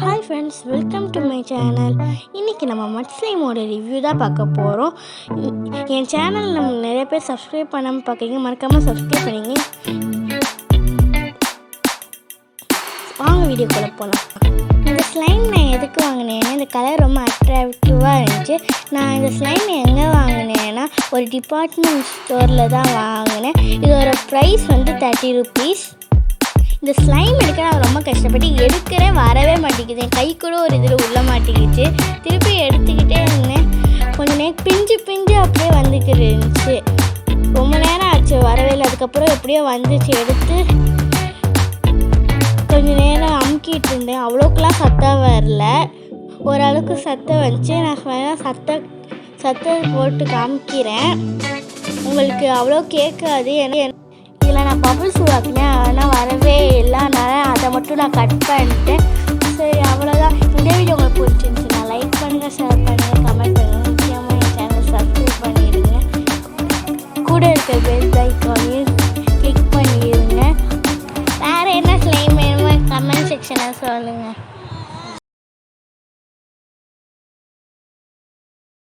Hi friends, welcome to my channel. இன்னைக்கு நம்ம மட் ஸ்லைமோட ரிவ்யூ தான் பார்க்க போகிறோம். என் சேனல் நம்ம நிறைய பேர் சப்ஸ்கிரைப் பண்ணாமல் பார்க்குறீங்க, மறக்காமல் சப்ஸ்கிரைப் பண்ணிங்க. வாங்க வீடியோக்குள்ளே போகலாம். இந்த ஸ்லைம் நான் எதுக்கு வாங்கினேன்னா இந்த கலர் ரொம்ப அட்ராக்டிவாக இருந்துச்சு. நான் இந்த ஸ்லைம் எங்கே வாங்கினேன்னா ஒரு டிபார்ட்மெண்ட் ஸ்டோரில் தான் வாங்கினேன். இதோட ப்ரைஸ் வந்து 30 rupees. இந்த ஸ்லைம் எடுக்க நான் ரொம்ப கஷ்டப்பட்டு எடுக்கிறேன், வரவே மாட்டேங்குது. என் கை கூட ஒரு இதில் உள்ள மாட்டேங்குச்சு. திருப்பி எடுத்துக்கிட்டே இருந்தேன், கொஞ்சம் நேரம் பிஞ்சு அப்படியே வந்துக்கிட்டு இருந்துச்சு. ரொம்ப நேரம் ஆச்சு, வரவே இல்லை. அதுக்கப்புறம் எப்படியோ வந்துச்சு. எடுத்து கொஞ்சம் நேரம் அமுக்கிட்டு இருந்தேன். அவ்வளோக்கெலாம் சத்தம் வரல, ஓரளவுக்கு சத்தம் வந்துச்சு. நான் வேணால் சத்தம் போட்டு காமிக்கிறேன், உங்களுக்கு அவ்வளோ கேட்காது. ஏன்னா இதில் நான் பபிள்ஸ் உருவாக்கினேன், ஆனால் வரவே இல்லை. அதனால் அதை மட்டும் நான் கட் பண்ணிட்டேன். சரி, அவ்வளோதான். இந்த வீடியோ உங்களுக்கு பிடிச்சிருந்துச்சுன்னா லைக் பண்ணுங்கள், ஷேர் பண்ணுங்கள், கமெண்ட் பண்ணுங்கள். முக்கியமாக என் சேனல் சப்ஸ்கிரைப் பண்ணிடுங்க. கூட இருக்க பெல் ஐக்கானையும் கிளிக் பண்ணிடுங்க. வேறு என்ன ஸ்லைம் வேணுமோ கமெண்ட் செக்ஷனில் சொல்லுங்கள்.